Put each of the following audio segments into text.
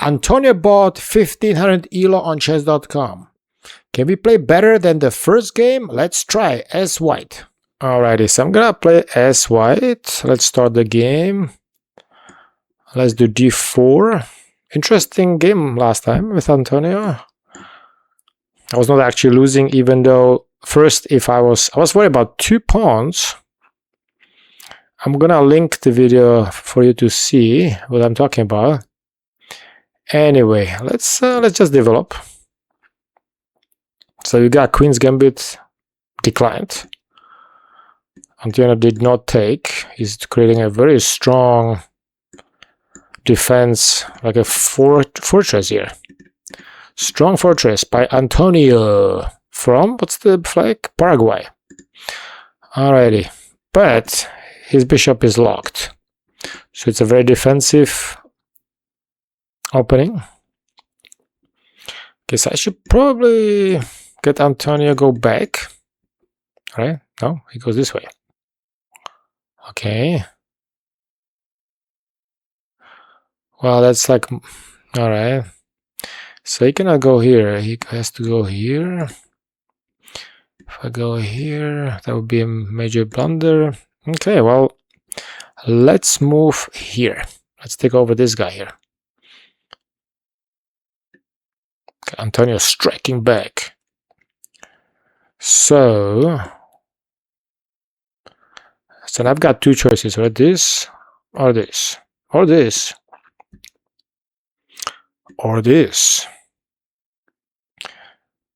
Antonio bought 1500 ELO on chess.com. Can we play better than the first game? Let's try as white. Alrighty, so I'm gonna play as white. Let's start the game. Let's do d4. Interesting game last time with Antonio. I was not actually losing, even though first I was worried about 2 pawns. I'm gonna link the video for you to see what I'm talking about. Anyway, let's just develop. So you got Queen's Gambit declined. Antonio did not take. He's creating a very strong defense, like a fortress here. Strong fortress by Antonio from, what's the flag? Paraguay. Alrighty, but his bishop is locked, so it's a very defensive opening. Okay, so I should probably get Antonio go back. Alright, no, he goes this way. Okay. Well, that's like, alright. So he cannot go here, he has to go here. If I go here, that would be a major blunder. Okay, well, let's move here. Let's take over this guy here. Okay, Antonio striking back. So I've got 2 choices, right? This or this, or this, or this.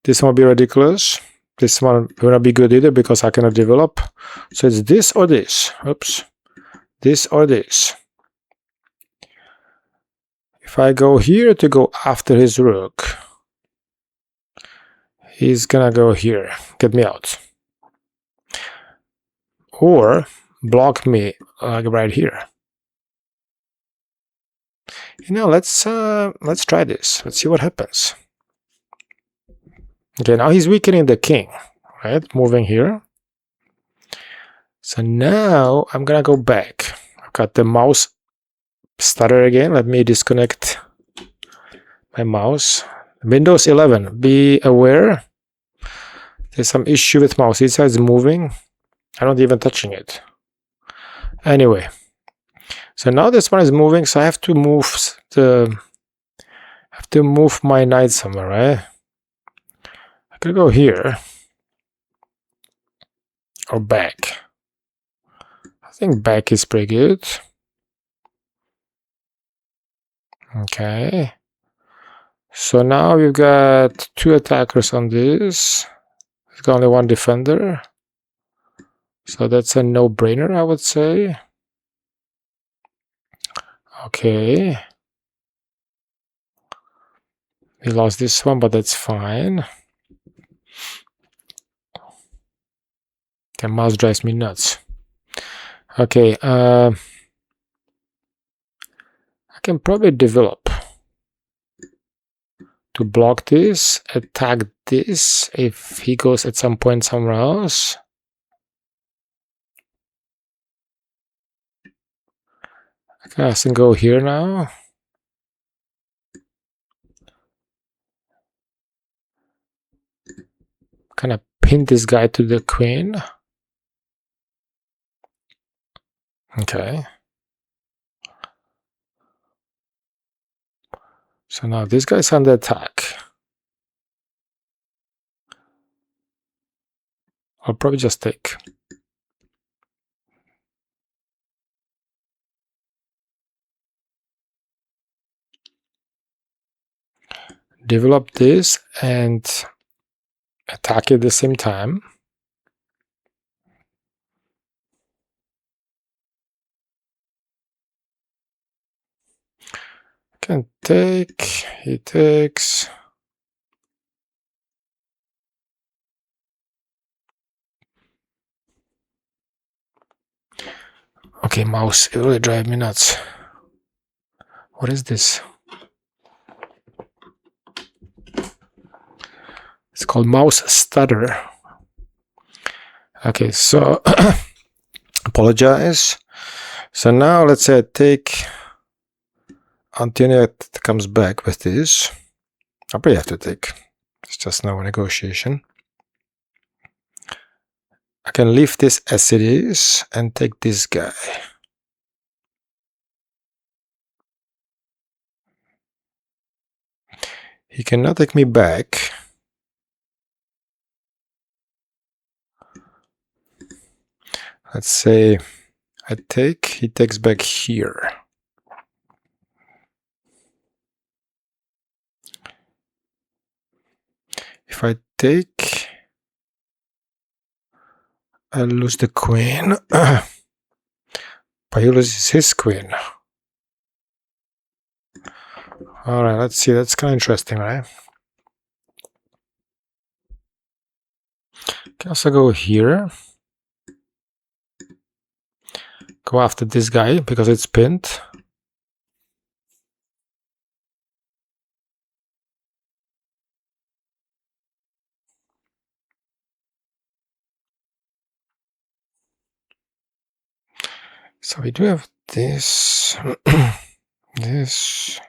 This one will be ridiculous. This one will not be good either because I cannot develop. So it's this or this. Oops. This or this. If I go here to go after his rook, he's gonna go here, get me out. Or block me like right here. You know, let's try this. Let's see what happens. Okay, now he's weakening the king, right? Moving here. So now I'm gonna go back. I've got the mouse stutter again. Let me disconnect my mouse. Windows 11, be aware. There's some issue with mouse. It says moving. I'm not even touching it. Anyway, so now this one is moving, so I have to move my knight somewhere, right? I could go here or back. I think back is pretty good. Okay. So now we've got 2 attackers on this. We've got only 1 defender. So that's a no-brainer, I would say. Okay. We lost this one, but that's fine. The mouse drives me nuts. Okay, I can probably develop to block this, attack this if he goes at some point somewhere else. Okay, I can go here now. Kind of pin this guy to the queen. Okay. So now this guy's under attack. I'll probably just take. Develop this and attack at the same time. Can take, he takes. Okay, mouse, it really drives me nuts. What is this? It's called mouse stutter. Okay, so apologize. So now let's say I take Antoinette comes back with this. I probably have to take. It's just now a negotiation. I can leave this as it is and take this guy. He cannot take me back. Let's say I take, he takes back here. If I take, I lose the queen. But he loses his queen. Alright, let's see. That's kind of interesting, right? Can also go here. Go after this guy because it's pinned. So we do have this. This.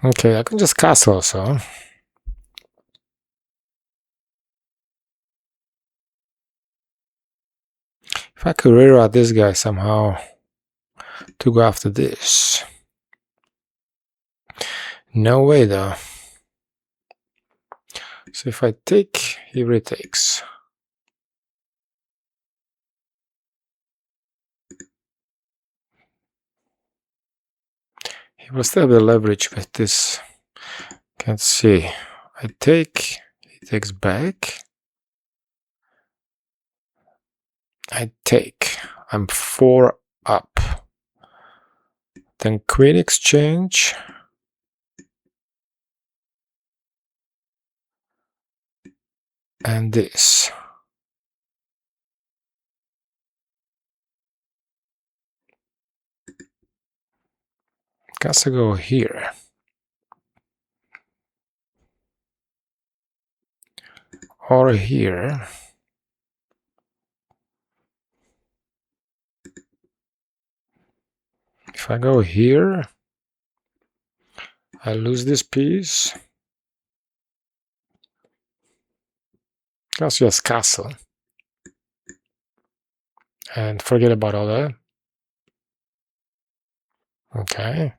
Okay, I can just castle also. If I could reroute this guy somehow to go after this. No way though. So if I take, he retakes. He will still have the leverage with this. Can't see. I take, he takes back. I take. I'm 4 up. Then queen exchange. And this. Guess I go here. Or here. If I go here, I lose this piece. That's just castle. And forget about all that. Okay.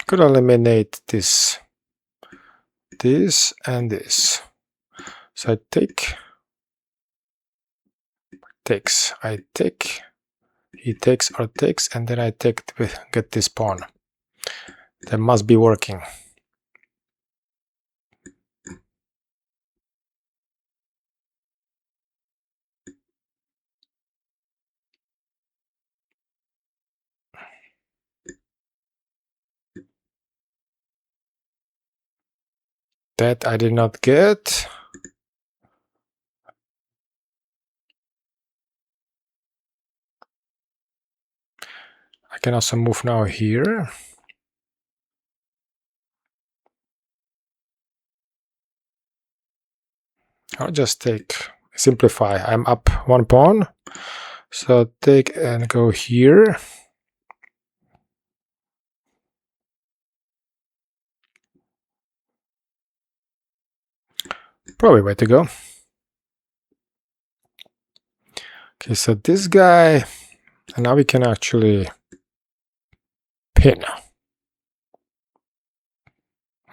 Could eliminate this, and this. So I take, takes, I take, he takes or takes, and then I take to get this pawn. That must be working. That I did not get. I can also move now here. I'll just take, simplify. I'm up 1 pawn. So take and go here. Probably way to go. Okay, so this guy, and now we can actually pin.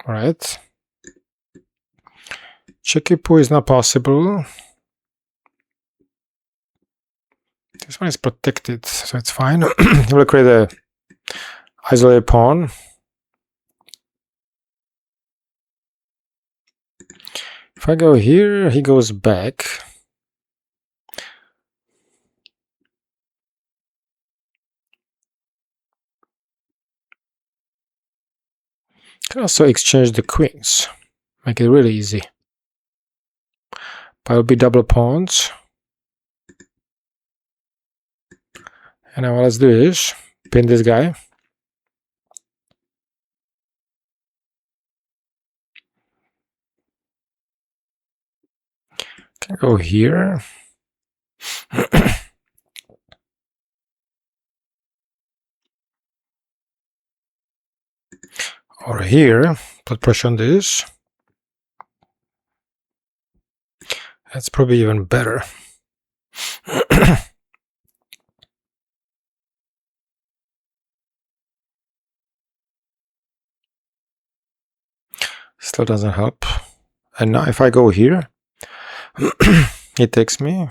Alright. Chekipu is not possible. This one is protected, so it's fine. We'll create a isolated pawn. If I go here, he goes back. Can also exchange the queens. Make it really easy. But it'll be double pawns. And now let's do is pin this guy. Can go here. Or here, put pressure on this. That's probably even better. Still doesn't help. And now if I go here, it takes me.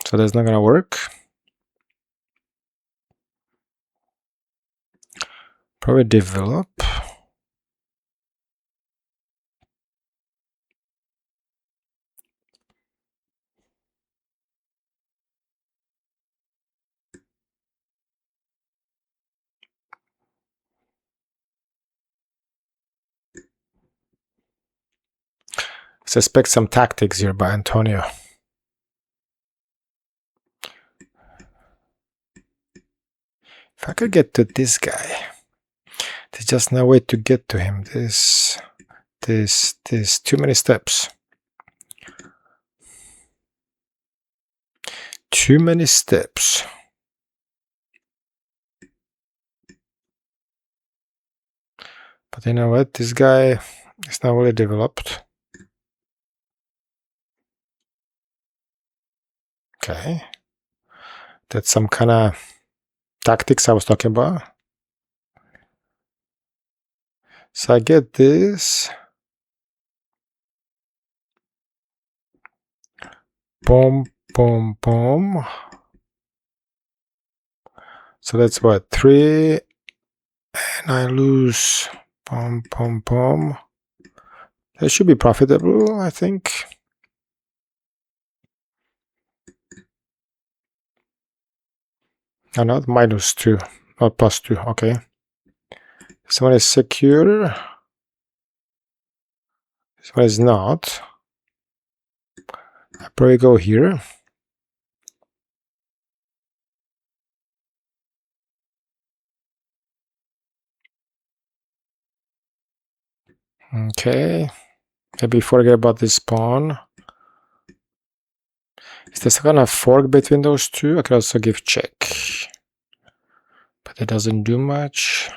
So that's not gonna work. Probably develop. Suspect some tactics here by Antonio. If I could get to this guy, there's just no way to get to him. There's too many steps. Too many steps. But you know what? This guy is not really developed. Okay. That's some kind of tactics I was talking about. So I get this. Boom, boom, boom. So that's what? 3. And I lose. Boom, boom, boom. That should be profitable, I think. Oh, not -2, not +2. Okay. This one is secure. This one is not. I probably go here. Okay. Maybe forget about this pawn. Is there some kind of fork between those two? I could also give check. But it doesn't do much.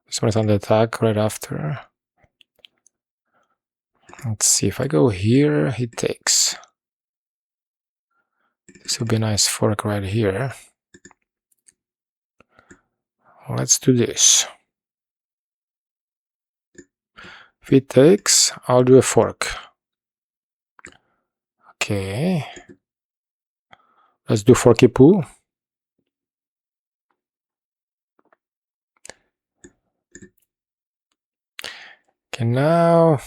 This one is on the attack right after. Let's see, if I go here, he takes. This would be a nice fork right here. Let's do this. If he takes, I'll do a fork. Okay. Let's do forky poo. Okay, now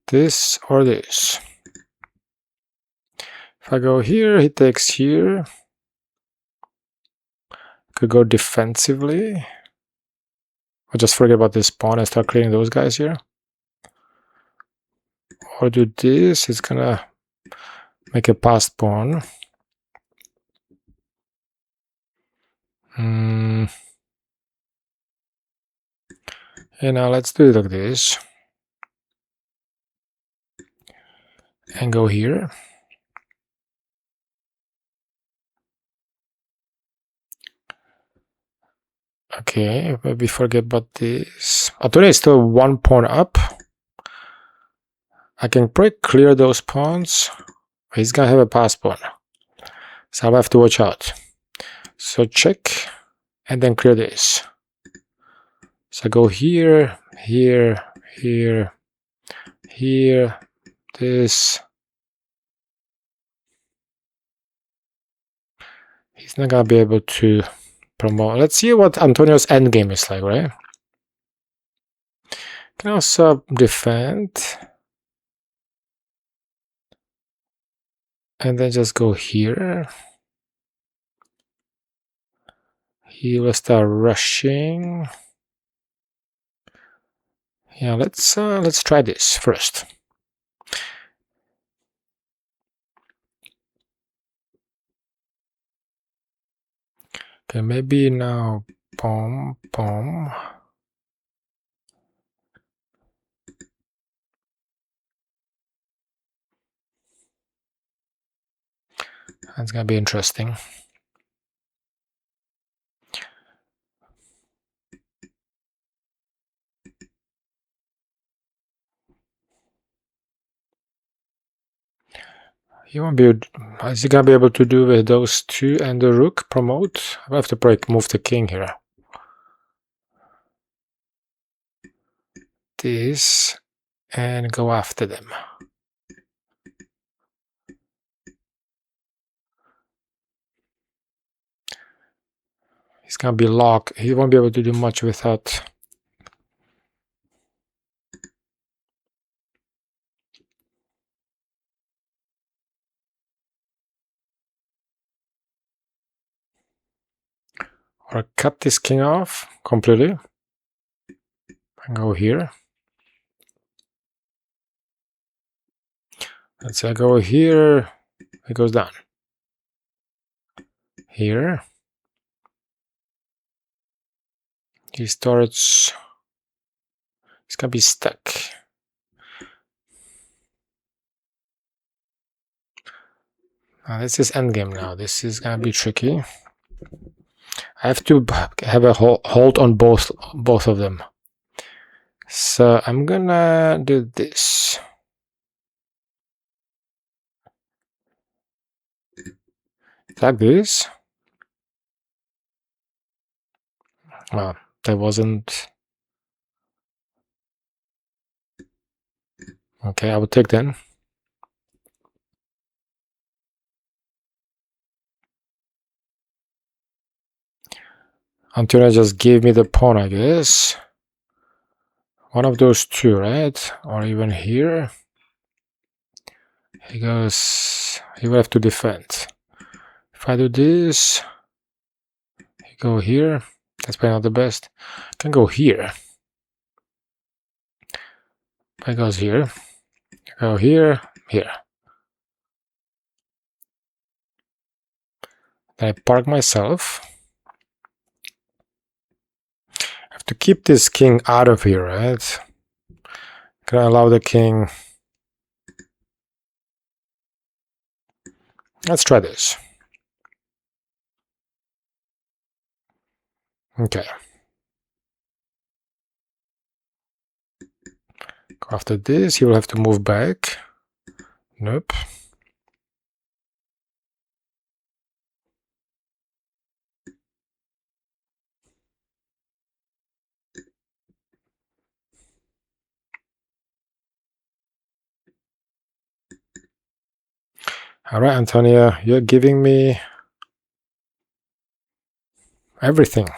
this or this. If I go here, he takes here. Could go defensively. Or just forget about this pawn and start clearing those guys here. Or do this, it's gonna make a passed pawn. And now let's do it like this. And go here. Okay, maybe forget about this. Antonio is still 1 pawn up. I can probably clear those pawns. He's gonna have a pass pawn. So I'll have to watch out. So check, and then clear this. So go here, here, here, here, this. He's not gonna be able to promote. Let's see what Antonio's endgame is like, right? Can also defend. And then just go here. He will start rushing. Yeah, let's try this first. Okay, maybe now pom pom. That's gonna be interesting. He won't be. Is he gonna be able to do with those two and the rook promote? I have to move the king here. This and go after them. He's gonna be locked. He won't be able to do much without. Or cut this king off completely and go here. Let's say I go here, it goes down. Here. He starts. He's gonna be stuck. This is endgame now. This is gonna be tricky. I have to have a hold on both of them. So I'm gonna do this. Like this. Well, that wasn't. Okay, I will take then. Antonio just gave me the pawn, I guess. One of those two, right? Or even here. He goes. He will have to defend. If I do this, he go here. That's probably not the best. I can go here. I goes here. I go here, here. Then I park myself. I have to keep this king out of here, right? Can I allow the king? Let's try this. Okay. After this, he will have to move back. Nope. All right, Antonia, you're giving me everything.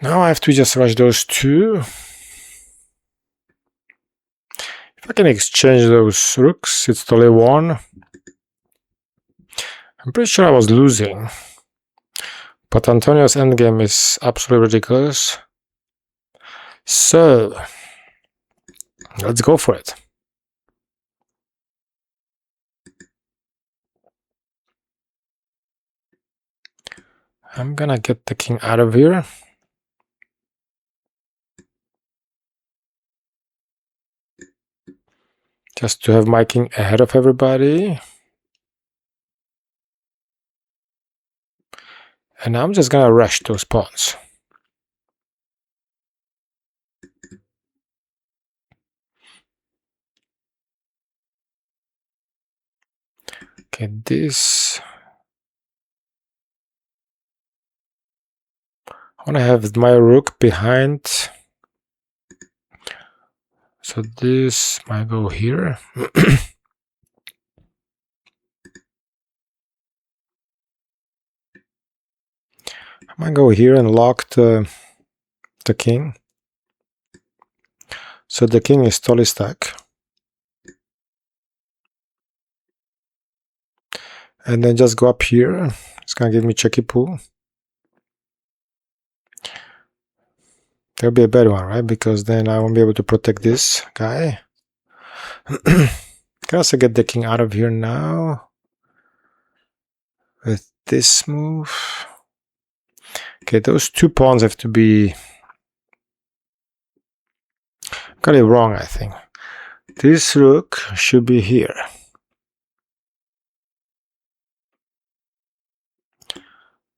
Now I have to just rush those two. If I can exchange those rooks, it's totally one. I'm pretty sure I was losing. But Antonio's endgame is absolutely ridiculous. So, let's go for it. I'm gonna get the king out of here. Just to have my king ahead of everybody. And I'm just gonna rush those pawns. Okay, this. I want to have my rook behind. So this might go here. I might go here and lock the king. So the king is totally stuck. And then just go up here. It's gonna give me checky pool. That'll be a bad one, right? Because then I won't be able to protect this guy. Can also get the king out of here now with this move. Okay, those 2 pawns have to be... Got it wrong, I think. This rook should be here.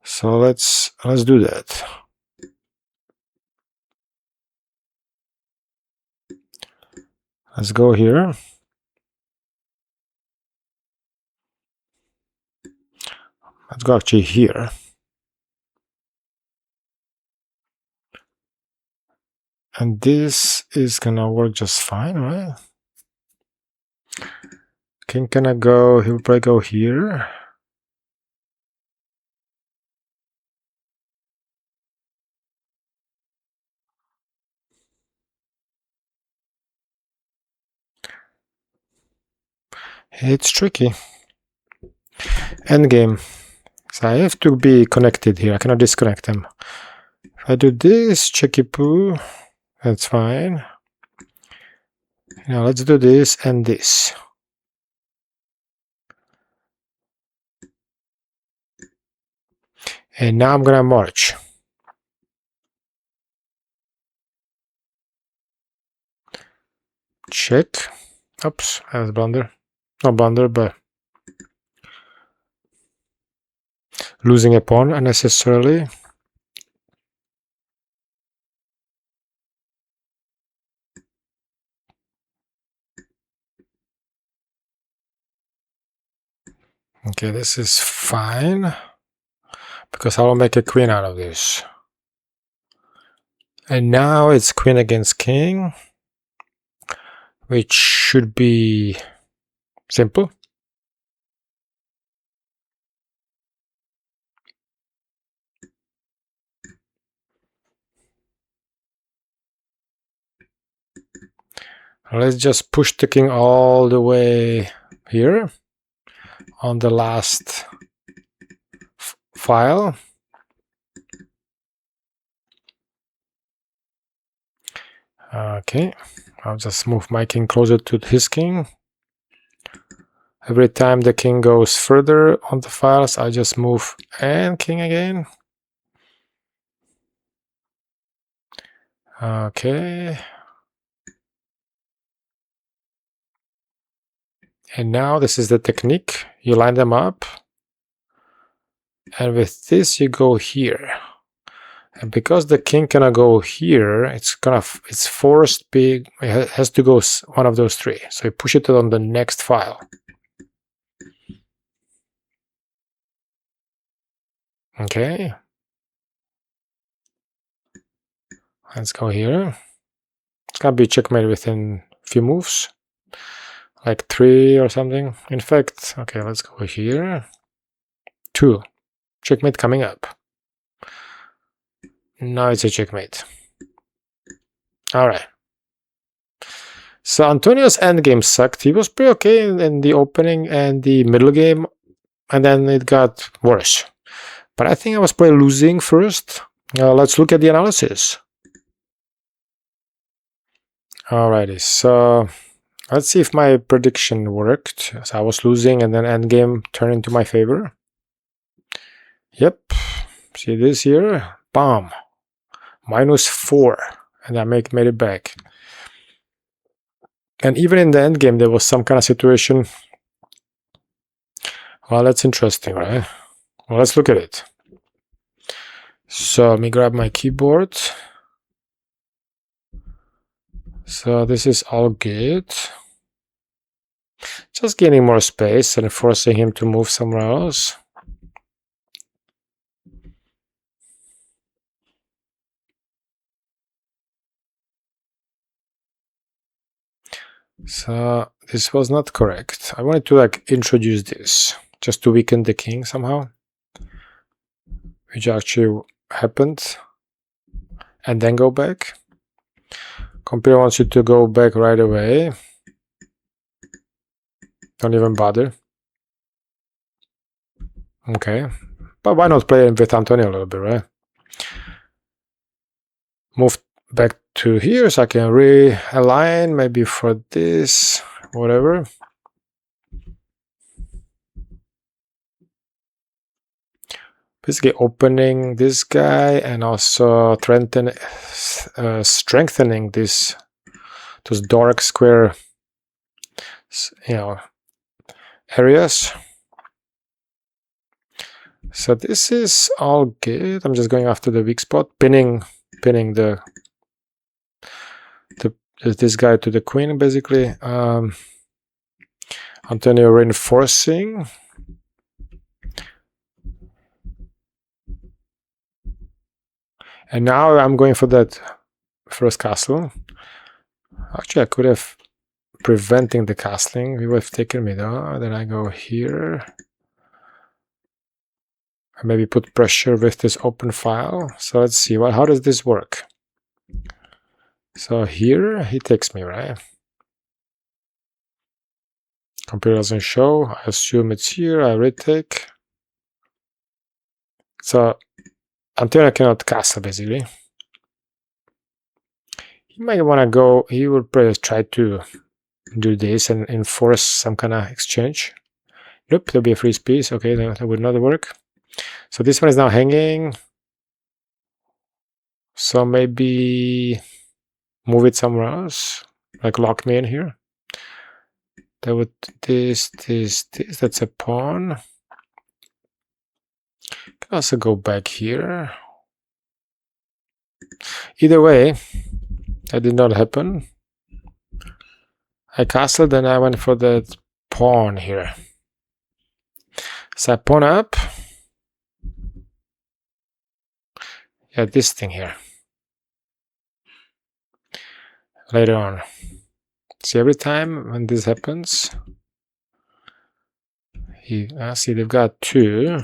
So let's do that. Let's go here. Let's go actually here. And this is gonna work just fine, right? King cannot go, he'll probably go here. It's tricky. Endgame. So I have to be connected here. I cannot disconnect them. If I do this, checky poo, that's fine. Now let's do this and this. And now I'm gonna march. Check. Oops, that was a blunder. Not blunder, but losing a pawn unnecessarily. Okay, this is fine, because I will make a queen out of this. And now it's queen against king, which should be simple. Let's just push the king all the way here on the last file. Okay, I'll just move my king closer to his king. Every time the king goes further on the files, I just move and king again. Okay. And now this is the technique. You line them up. And with this, you go here. And because the king cannot go here, it's forced big. It has to go one of those 3. So you push it on the next file. Okay. Let's go here. It's gonna be checkmate within a few moves. Like 3 or something. In fact, okay, let's go here. 2. Checkmate coming up. Now it's a checkmate. Alright. So Antonio's endgame sucked. He was pretty okay in the opening and the middle game, and then it got worse. But I think I was probably losing first. Let's look at the analysis. Alrighty, so let's see if my prediction worked. So I was losing and then endgame turned into my favor. Yep, see this here? Bam! -4, and I made it back. And even in the endgame, there was some kind of situation. Well, that's interesting, right? Well, let's look at it. So let me grab my keyboard. So this is all good. Just gaining more space and forcing him to move somewhere else. So this was not correct. I wanted to like introduce this just to weaken the king somehow, which actually happened, and then go back. Computer wants you to go back right away. Don't even bother. Okay, but why not play with Antonio a little bit, right? Move back to here so I can realign maybe for this, whatever. Basically opening this guy and also strengthening those dark square, areas. So this is all good. I'm just going after the weak spot, pinning this guy to the queen, basically. Antonio reinforcing. And now I'm going for that first castle. Actually, I could have preventing the castling. He would have taken me though. Then I go here. I maybe put pressure with this open file. So let's see. Well, how does this work? So here he takes me, right? Computer doesn't show. I assume it's here. I retake. So Antonio cannot castle, basically. He might want to go. He will probably try to do this and enforce some kind of exchange. Nope, there'll be a free space. Okay, that would not work. So this one is now hanging. So maybe move it somewhere else, like lock me in here. That would this. That's a pawn. Can also go back here. Either way, that did not happen. I castled, then I went for the pawn here. So I pawn up. Yeah, this thing here. Later on. See, every time when this happens, see, they've got two.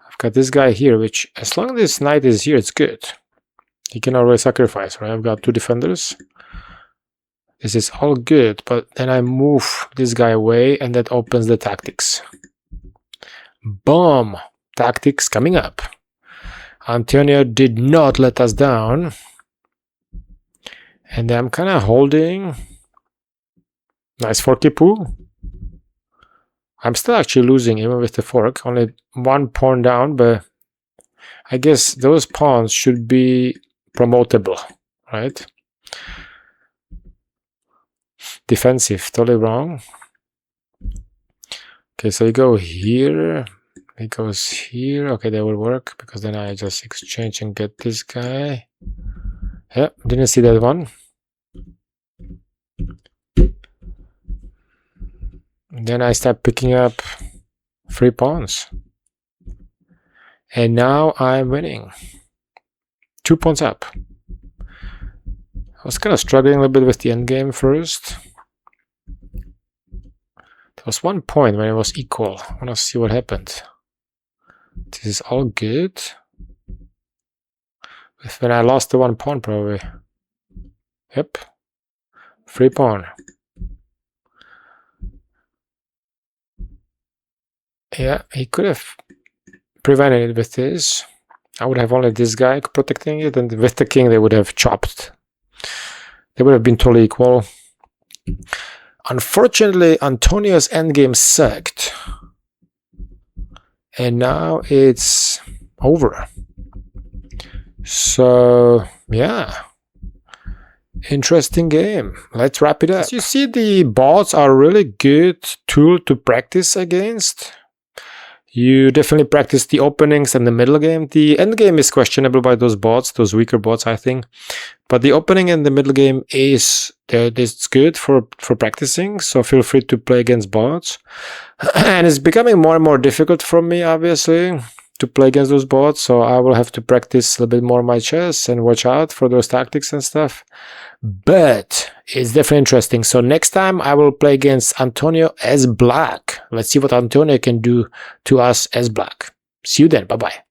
I've got this guy here, which as long as this knight is here, it's good. He can always sacrifice, right? I've got two defenders. This is all good, but then I move this guy away, and that opens the tactics. Boom! Tactics coming up. Antonio did not let us down. And I'm kind of holding. Nice forky poo. I'm still actually losing even with the fork. Only one pawn down, but I guess those pawns should be promotable, right? Defensive, totally wrong. Okay, so you go here. It goes here. Okay, that will work because then I just exchange and get this guy. Yeah, didn't see that one. Then I start picking up free pawns. And now I'm winning. 2 pawns up. I was kind of struggling a little bit with the endgame first. There was one point when it was equal. I want to see what happened. This is all good. When I lost the 1 pawn, probably. Yep. Free pawn. Yeah, he could have prevented it with this. I would have only this guy protecting it, and with the king they would have chopped. They would have been totally equal. Unfortunately, Antonio's endgame sucked. And now it's over. So, yeah. Interesting game. Let's wrap it up. As you see, the bots are a really good tool to practice against. You definitely practice the openings and the middle game. The end game is questionable by those bots, those weaker bots, I think. But the opening and the middle game is good for practicing. So feel free to play against bots. And it's becoming more and more difficult for me, obviously, to play against those bots. So I will have to practice a little bit more my chess and watch out for those tactics and stuff. But it's definitely interesting. So next time I will play against Antonio as black. Let's see what Antonio can do to us as black. See you then. Bye-bye.